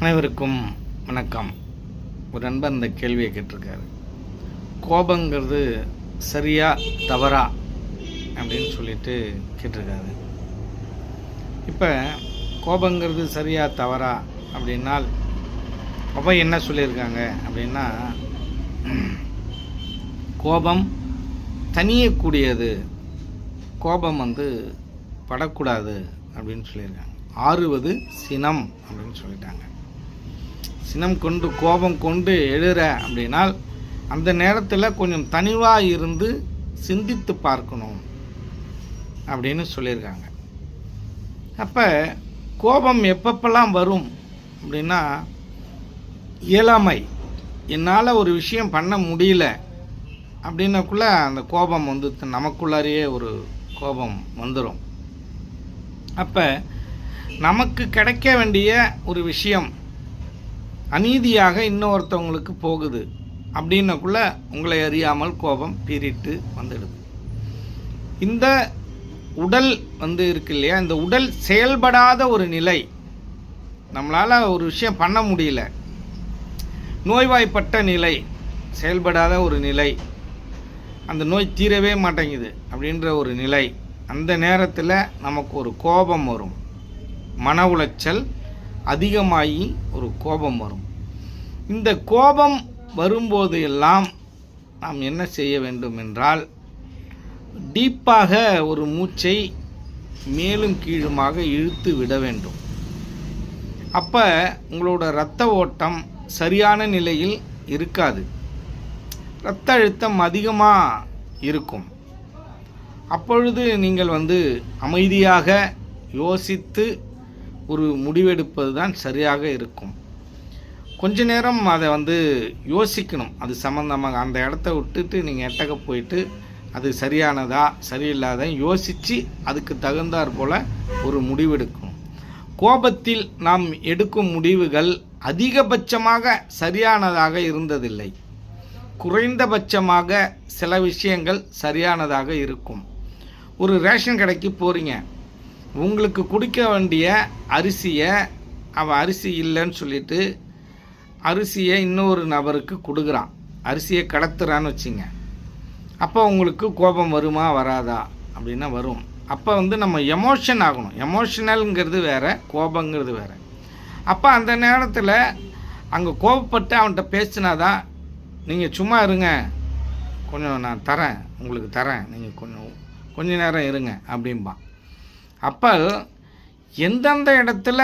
அனைவருக்கும் வணக்கம். ஒரு நண்பர் இந்த கேள்வியை கேட்டிருக்காரு. கோபங்கிறது சரியா தவறா அப்படின்னு சொல்லிட்டு கேட்டிருக்காரு. இப்போ கோபங்கிறது சரியா தவறா அப்படின்னால் அப்போ என்ன சொல்லியிருக்காங்க அப்படின்னா, கோபம் தனியக்கூடியது, கோபம் படக்கூடாது அப்படின்னு சொல்லியிருக்காங்க. ஆறுவது சினம் அப்படின்னு சொல்லிட்டாங்க. சினம் கொண்டு கோபம் கொண்டு எழுற அப்படின்னால் அந்த நேரத்தில் கொஞ்சம் தனிவாக இருந்து சிந்தித்து பார்க்கணும் அப்படின்னு சொல்லியிருக்காங்க. அப்போ கோபம் எப்பப்பெல்லாம் வரும் அப்படின்னா, இயலாமை, என்னால் ஒரு விஷயம் பண்ண முடியல அப்படின்னக்குள்ளே அந்த கோபம் நமக்குள்ளாரையே ஒரு கோபம் வந்துடும். அப்போ நமக்கு கிடைக்க வேண்டிய ஒரு விஷயம் அநீதியாக இன்னொருத்தவங்களுக்கு போகுது அப்படின்னக்குள்ள உங்களை அறியாமல் கோபம் பீறிட்டு வந்துடுது. இந்த உடல் இருக்கு இல்லையா, இந்த உடல் செயல்படாத ஒரு நிலை, நம்மளால் ஒரு விஷயம் பண்ண முடியல, நோய்வாய்ப்பட்ட நிலை, செயல்படாத ஒரு நிலை, அந்த நோய் தீரவே மாட்டேங்குது அப்படின்ற ஒரு நிலை, அந்த நேரத்தில் நமக்கு ஒரு கோபம் வரும். மன உளைச்சல் அதிகமாகி ஒரு கோபம் வரும். இந்த கோபம் வரும்போது எல்லாம் நாம் என்ன செய்ய வேண்டும் என்றால், டீப்பாக ஒரு மூச்சை மேலும் கீழுமாக இழுத்து விட வேண்டும். அப்போ உங்களோட இரத்த ஓட்டம் சரியான நிலையில் இருக்காது, இரத்த அழுத்தம் அதிகமாக இருக்கும். அப்பொழுது நீங்கள் அமைதியாக யோசித்து ஒரு முடிவெடுப்பது தான் சரியாக இருக்கும். கொஞ்ச நேரம் அதை யோசிக்கணும். அது சம்மந்தமாக அந்த இடத்த விட்டுட்டு நீங்கள் எட்டக்க போயிட்டு அது சரியானதா சரியில்லாத யோசித்து அதுக்கு தகுந்தாற் போல் ஒரு முடிவெடுக்கணும். கோபத்தில் நாம் எடுக்கும் முடிவுகள் அதிகபட்சமாக சரியானதாக இருந்ததில்லை, குறைந்தபட்சமாக சில விஷயங்கள் சரியானதாக இருக்கும். ஒரு ரேஷன் கடைக்கு போகிறீங்க, உங்களுக்கு குடிக்க வேண்டிய அரிசியை அவன் அரிசி இல்லைன்னு சொல்லிட்டு அரிசியை இன்னொரு நபருக்கு கொடுக்குறான், அரிசியை கடத்துறான்னு வச்சுங்க. அப்போ உங்களுக்கு கோபம் வருமா வராதா அப்படின்னா வரும். அப்போ நம்ம எமோஷன் ஆகணும். எமோஷனல்ங்கிறது வேறு, கோபங்கிறது வேறு. அப்போ அந்த நேரத்தில் அங்கே கோபப்பட்டு அவன்கிட்ட பேசினாதான், நீங்கள் சும்மா இருங்க, கொஞ்சம் நான் தரேன், உங்களுக்கு தரேன், நீங்கள் கொஞ்ச நேரம் இருங்க அப்படின்பான். அப்போ எந்தெந்த இடத்துல